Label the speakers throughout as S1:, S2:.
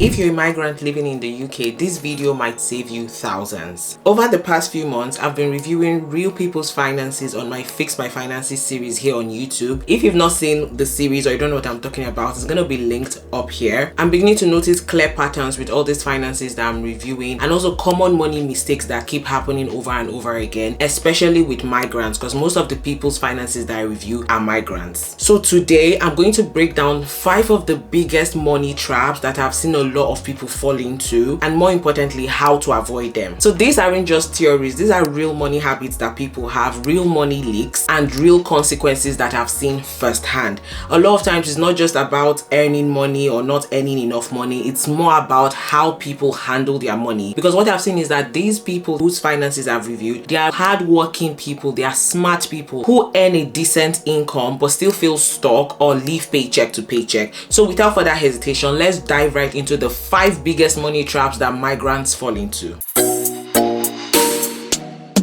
S1: If you're a migrant living in the UK, this video might save you thousands. Over the past few months, I've been reviewing real people's finances on my Fix My Finances series here on YouTube. If you've not seen the series or you don't know what I'm talking about, it's going to be linked up here. I'm beginning to notice clear patterns with all these finances that I'm reviewing, and also common money mistakes that keep happening over and over again, especially with migrants, because most of the people's finances that I review are migrants. So today, I'm going to break down 5 of the biggest money traps that I've seen a lot of people fall into, and more importantly, how to avoid them. So these aren't just theories, these are real money habits that people have, real money leaks, and real consequences that I've seen firsthand. A lot of times it's not just about earning money or not earning enough money, it's more about how people handle their money. Because what I've seen is that these people whose finances I've reviewed, they are hardworking people, they are smart people who earn a decent income but still feel stuck or live paycheck to paycheck. So without further hesitation, let's dive right into the 5 biggest money traps that migrants fall into.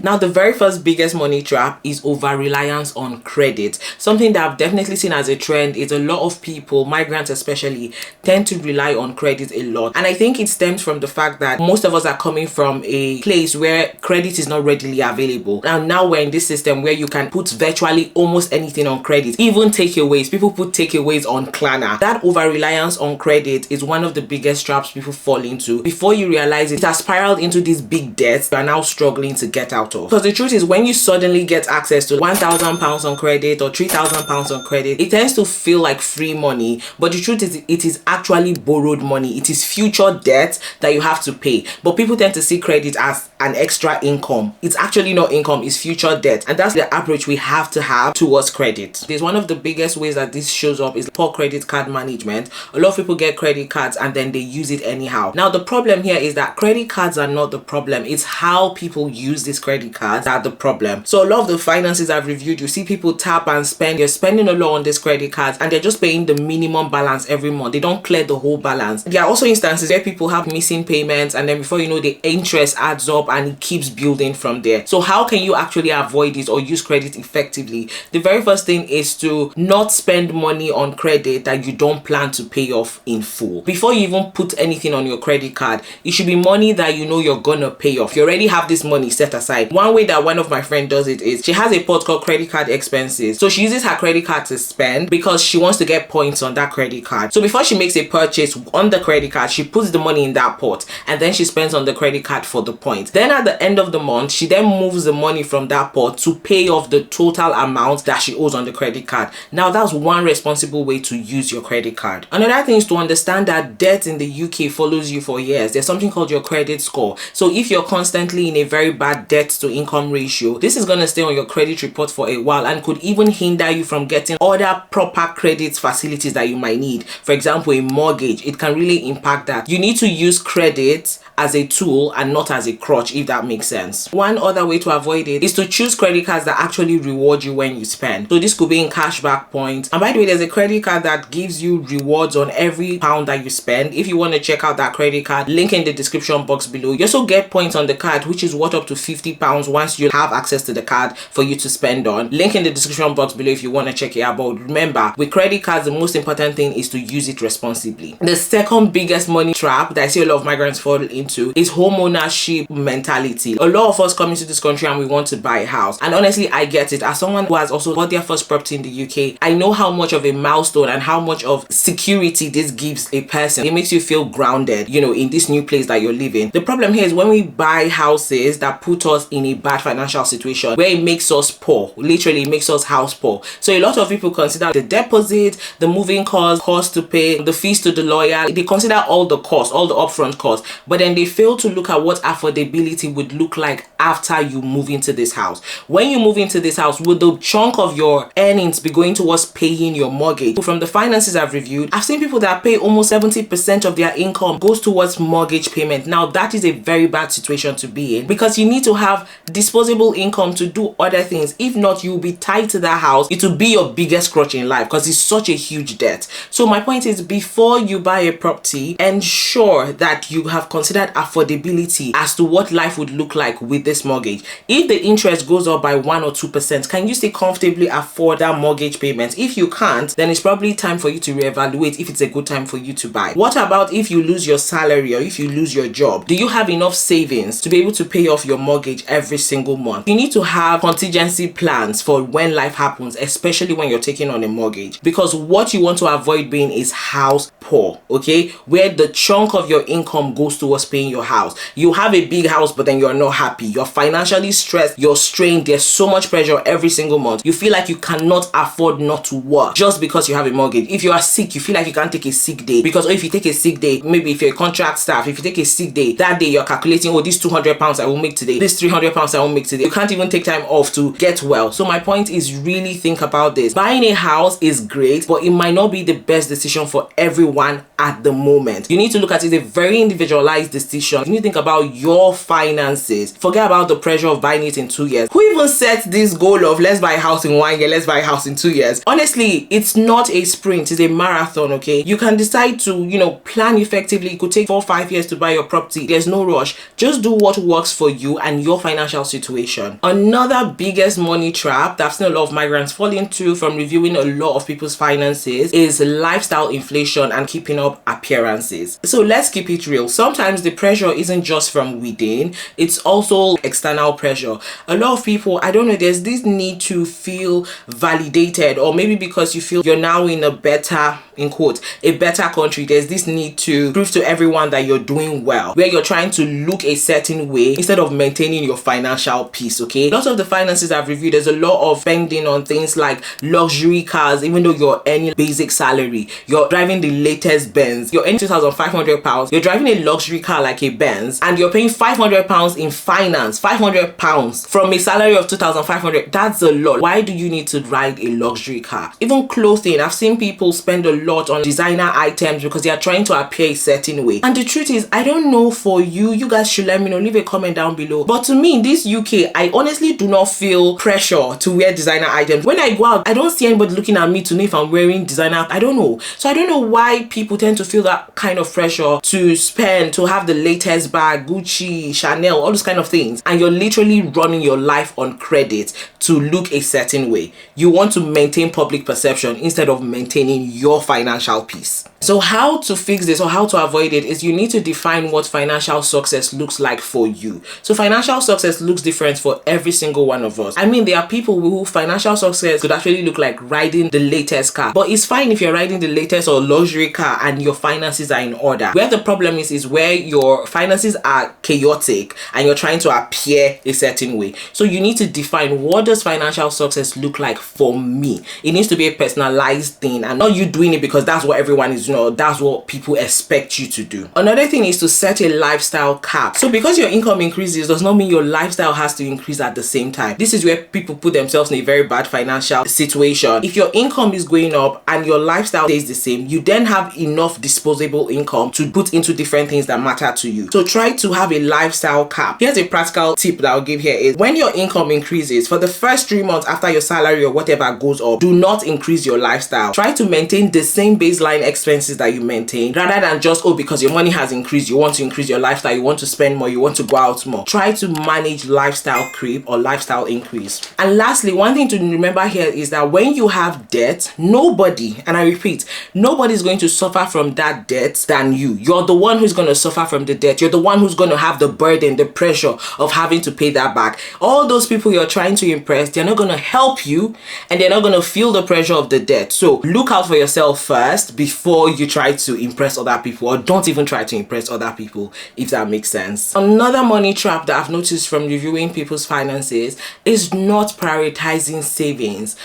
S1: Now, the very first biggest money trap is over-reliance on credit. Something that I've definitely seen as a trend is a lot of people, migrants especially, tend to rely on credit a lot. And I think it stems from the fact that most of us are coming from a place where credit is not readily available. And now we're in this system where you can put virtually almost anything on credit, even takeaways. People put takeaways on Klarna. That over-reliance on credit is one of the biggest traps people fall into. Before you realize it, it has spiraled into these big debts you are now struggling to get out of. Because the truth is, when you suddenly get access to £1,000 on credit or £3,000 on credit, it tends to feel like free money, but the truth is it is actually borrowed money. It is future debt that you have to pay. But people tend to see credit as an extra income. It's actually not income, it's future debt, and that's the approach we have to have towards credit. There's one of the biggest ways that this shows up is poor credit card management. A lot of people get credit cards and then they use it anyhow. Now the problem here is that credit cards are not the problem, it's how people use these credit cards are the problem. So a lot of the finances I've reviewed, you see people tap and spend. They're spending a lot on these credit cards and they're just paying the minimum balance every month. They don't clear the whole balance. There are also instances where people have missing payments, and then before you know, the interest adds up and it keeps building from there. So how can you actually avoid this or use credit effectively? The very first thing is to not spend money on credit that you don't plan to pay off in full. Before you even put anything on your credit card, it should be money that you know you're gonna pay off. You already have this money set aside. One way that one of my friends does it is she has a pot called credit card expenses. So she uses her credit card to spend because she wants to get points on that credit card. So before she makes a purchase on the credit card, she puts the money in that pot and then she spends on the credit card for the points. Then at the end of the month, she then moves the money from that pot to pay off the total amount that she owes on the credit card. Now that's one responsible way to use your credit card. Another thing is to understand that debt in the UK follows you for years. There's something called your credit score. So if you're constantly in a very bad debt to income ratio, this is going to stay on your credit report for a while and could even hinder you from getting other proper credit facilities that you might need. For example, a mortgage, it can really impact that. You need to use credit as a tool and not as a crutch, if that makes sense. One other way to avoid it is to choose credit cards that actually reward you when you spend. So this could be in cashback points. And by the way, there's a credit card that gives you rewards on every pound that you spend. If you want to check out that credit card, link in the description box below. You also get points on the card, which is worth up to £50 once you have access to the card for you to spend on. Link in the description box below if you want to check it out. But remember, with credit cards, the most important thing is to use it responsibly. The second biggest money trap that I see a lot of migrants fall into is home ownership mentality. A lot of us come into this country and we want to buy a house, and honestly I get it. As someone who has also bought their first property in the UK, I know how much of a milestone and how much of security this gives a person. It makes you feel grounded, you know, in this new place that you're living. The problem here is when we buy houses that put us in a bad financial situation where it makes us poor, literally makes us house poor. So a lot of people consider the deposit, the moving cost to pay, the fees to the lawyer. They consider all the costs, all the upfront costs, but then they fail to look at what affordability would look like after you move into this house. When you move into this house, will the chunk of your earnings be going towards paying your mortgage? From the finances I've reviewed, I've seen people that pay almost 70% of their income goes towards mortgage payment. Now that is a very bad situation to be in, because you need to have have disposable income to do other things. If not, you'll be tied to that house. It will be your biggest crutch in life because it's such a huge debt. So my point is, before you buy a property, ensure that you have considered affordability as to what life would look like with this mortgage. If the interest goes up by 1 or 2%, can you still comfortably afford that mortgage payment? If you can't, then it's probably time for you to reevaluate if it's a good time for you to buy. What about if you lose your salary or if you lose your job? Do you have enough savings to be able to pay off your mortgage every single month? You need to have contingency plans for when life happens, especially when you're taking on a mortgage, because what you want to avoid being is house poor, okay, where the chunk of your income goes towards paying your house. You have a big house, but then you're not happy, you're financially stressed, you're strained, there's so much pressure every single month. You feel like you cannot afford not to work just because you have a mortgage. If you are sick, you feel like you can't take a sick day, because if you take a sick day, maybe if you're a contract staff, if you take a sick day, that day you're calculating, oh, this 200 pounds I will make today, this 300 pounds I will make today. You can't even take time off to get well. So my point is, really think about this. Buying a house is great, but it might not be the best decision for everyone at the moment. You need to look at it as a very individualized decision. You need to think about your finances. Forget about the pressure of buying it in 2 years. Who even set this goal of let's buy a house in 1 year, let's buy a house in 2 years? Honestly, it's not a sprint, it's a marathon, okay? You can decide to, plan effectively. It could take 4 or 5 years to buy your property. There's no rush. Just do what works for you and your financial situation. Another biggest money trap that I've seen a lot of migrants fall into from reviewing a lot of people's finances is lifestyle inflation and keeping up appearances. So let's keep it real. Sometimes the pressure isn't just from within, it's also external pressure. A lot of people, I don't know, there's this need to feel validated, or maybe because you feel you're now in a better, in quotes, a better country, there's this need to prove to everyone that you're doing well, where you're trying to look a certain way instead of maintaining your financial peace, okay? Lots of the finances I've reviewed, there's a lot of spending on things like luxury cars, even though you're earning basic salary. You're driving the latest Benz, you're earning £2,500, you're driving a luxury car like a Benz, and you're paying £500 in finance, £500 from a salary of 2,500. That's a lot. Why do you need to ride a luxury car? Even clothing, I've seen people spend a lot on designer items because they are trying to appear a certain way. And the truth is, I don't know for you, you guys should let me know, leave a comment down below. But to me, in this UK, I honestly do not feel pressure to wear designer items. When I go out, I don't see anybody looking at me to know if I'm wearing designer. I don't know. So I don't know why people tend to feel that kind of pressure to spend, to have the latest bag, Gucci, Chanel, all those kind of things. And you're literally running your life on credit to look a certain way. You want to maintain public perception instead of maintaining your financial peace. So how to fix this or how to avoid it is you need to define what financial success looks like for you. So financial success looks different for every single one of us. I mean, there are people who financial success could actually look like riding the latest car, but it's fine if you're riding the latest or luxury car and your finances are in order. Where the problem is where your finances are chaotic and you're trying to appear a certain way. So you need to define, what does financial success look like for me? It needs to be a personalized thing and not you doing it because that's what everyone is, that's what people expect you to do. Another thing is to set a lifestyle cap. So because your income increases does not mean your lifestyle has to increase at the same time. This is where people put themselves in a very bad financial situation. If your income is going up and your lifestyle stays the same, you then have enough disposable income to put into different things that matter to you. So try to have a lifestyle cap. Here's a practical tip that I'll give here is when your income increases, for the first 3 months after your salary or whatever goes up, do not increase your lifestyle. Try to maintain the same baseline expenses that you maintain, rather than just, oh, because your money has increased, you want to increase your lifestyle, you want to spend more, you want to go out more. Try to manage lifestyle creep or lifestyle increase. And lastly, one thing to remember here is that when you have debt, nobody, and I repeat, nobody is going to suffer from that debt than you. You're the one who's going to suffer from the debt. You're the one who's going to have the burden, the pressure of having to pay that back. All those people you're trying to impress, they're not going to help you and they're not going to feel the pressure of the debt. So look out for yourself first before you try to impress other people, or don't even try to impress other people, if that makes sense. Another money trap that I've noticed from reviewing people's finances is not prioritizing savings.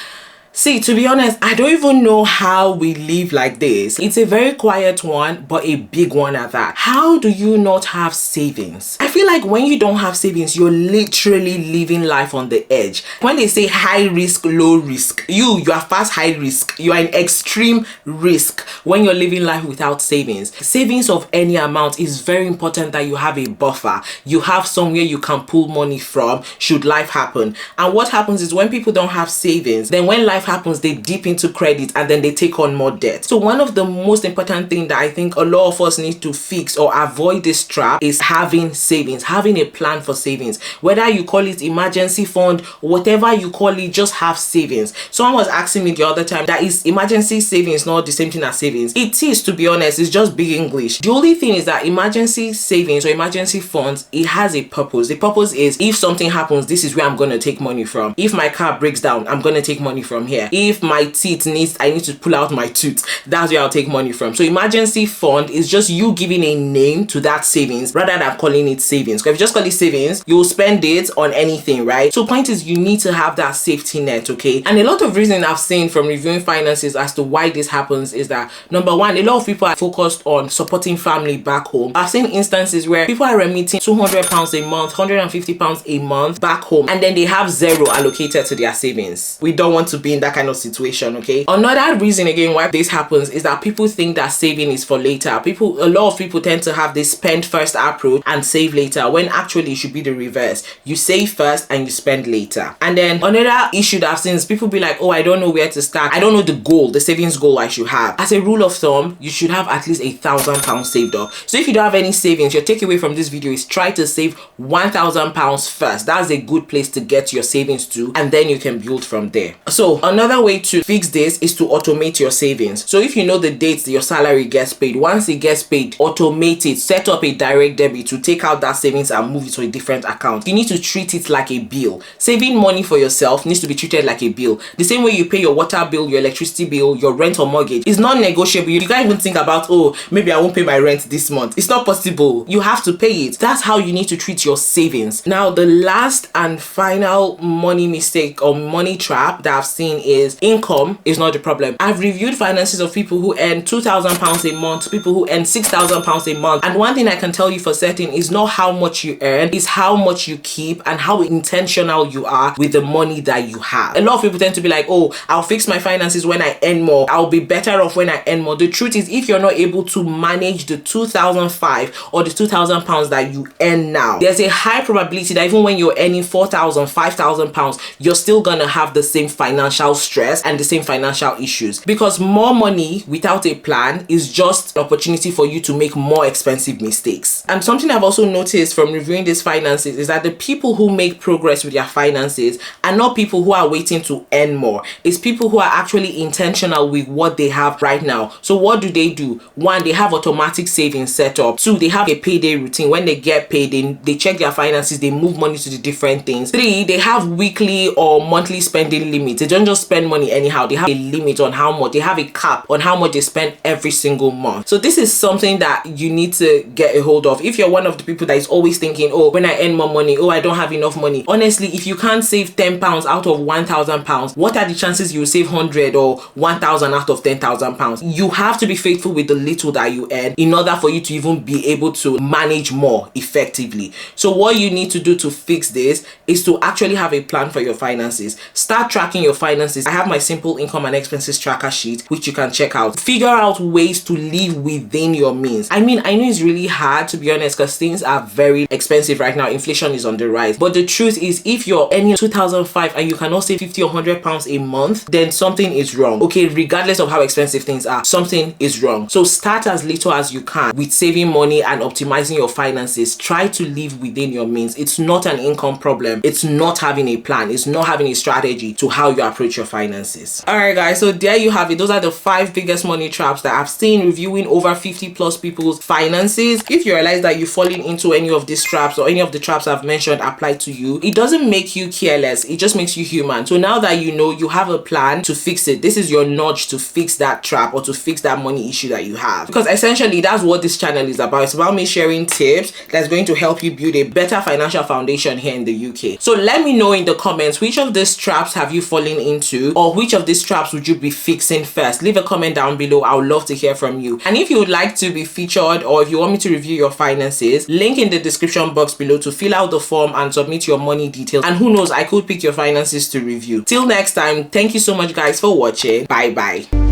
S1: See, to be honest, I don't even know how we live like this. It's a very quiet one, but a big one at that. How do you not have savings? I feel like when you don't have savings, you're literally living life on the edge. When they say high risk, low risk, you are fast high risk. You are in extreme risk when you're living life without savings. Savings of any amount is very important, that you have a buffer. You have somewhere you can pull money from should life happen. And what happens is when people don't have savings, then when life happens, they dip into credit and then they take on more debt. So one of the most important things that I think a lot of us need to fix or avoid this trap is having savings, having a plan for savings. Whether you call it emergency fund, whatever you call it, just have savings. Someone was asking me the other time, that is emergency savings not the same thing as savings? It is, to be honest. It's just big English. The only thing is that emergency savings or emergency funds, it has a purpose. The purpose is, if something happens, this is where I'm going to take money from. If my car breaks down, I'm going to take money from here. If my teeth I need to pull out my tooth, that's where I'll take money from. So emergency fund is just you giving a name to that savings rather than calling it savings. Because if you just call it savings, you'll spend it on anything, right? So point is, you need to have that safety net, okay? And a lot of reason I've seen from reviewing finances as to why this happens is that, number one, a lot of people are focused on supporting family back home. I've seen instances where people are remitting £200 a month, £150 a month back home, and then they have zero allocated to their savings. We don't want to be in that kind of situation, okay? Another reason again why this happens is that people think that saving is for later. A lot of people tend to have this spend first approach and save later, when actually it should be the reverse. You save first and you spend later. And then another issue that I've seen is people be like, oh, I don't know where to start. I don't know the savings goal I should have. As a rule of thumb, you should have at least £1,000 saved up. So if you don't have any savings, your takeaway from this video is try to save £1,000 first. That's a good place to get your savings to, and then you can build from there. So another way to fix this is to automate your savings. So if you know the dates that your salary gets paid, once it gets paid, automate it. Set up a direct debit to take out that savings and move it to a different account. You need to treat it like a bill. Saving money for yourself needs to be treated like a bill. The same way you pay your water bill, your electricity bill, your rent or mortgage is not negotiable. You can't even think about, oh, maybe I won't pay my rent this month. It's not possible. You have to pay it. That's how you need to treat your savings. Now, the last and final money mistake or money trap that I've seen is income is not the problem. I've reviewed finances of people who earn £2,000 a month, people who earn £6,000 a month. And one thing I can tell you for certain is not how much you earn, it's how much you keep and how intentional you are with the money that you have. A lot of people tend to be like, oh, I'll fix my finances when I earn more. I'll be better off when I earn more. The truth is, if you're not able to manage the £2,005 or the £2,000 that you earn now, there's a high probability that even when you're earning £4,000, £5,000, you're still gonna have the same financial stress and the same financial issues, because more money without a plan is just an opportunity for you to make more expensive mistakes. And something I've also noticed from reviewing these finances is that the people who make progress with their finances are not people who are waiting to earn more. It's people who are actually intentional with what they have right now. So what do? One, they have automatic savings set up. Two, they have a payday routine. When they get paid, they check their finances, they move money to the different things. Three, they have weekly or monthly spending limits. They don't just spend money anyhow. They have a limit on how much. They have a cap on how much they spend every single month. So this is something that you need to get a hold of. If you're one of the people that is always thinking, oh, when I earn more money, oh, I don't have enough money. Honestly, if you can't save £10 out of £1,000, what are the chances you will save 100 or 1,000 out of £10,000? You have to be faithful with the little that you earn in order for you to even be able to manage more effectively. So what you need to do to fix this is to actually have a plan for your finances. Start tracking your finances. I have my simple income and expenses tracker sheet, which you can check out. Figure out ways to live within your means. I mean, I know it's really hard, to be honest, because things are very expensive right now. Inflation is on the rise. But the truth is, if you're earning £2,005 and you cannot save £50 or £100 a month, then something is wrong. Okay, regardless of how expensive things are, something is wrong. So start as little as you can with saving money and optimizing your finances. Try to live within your means. It's not an income problem. It's not having a plan. It's not having a strategy to how you approach your finances. Alright guys, so there you have it. Those are the 5 biggest money traps that I've seen reviewing over 50+ people's finances. If you realize that you're falling into any of these traps or any of the traps I've mentioned apply to you, it doesn't make you careless. It just makes you human. So now that you know, you have a plan to fix it. This is your nudge to fix that trap or to fix that money issue that you have. Because essentially that's what this channel is about. It's about me sharing tips that's going to help you build a better financial foundation here in the UK. So let me know in the comments, which of these traps have you fallen into? into, or which of these traps would you be fixing first? Leave a comment down below. I would love to hear from you. And if you would like to be featured, or if you want me to review your finances, link in the description box below to fill out the form and submit your money details, and who knows, I could pick your finances to review. Till next time, thank you so much guys for watching. Bye bye.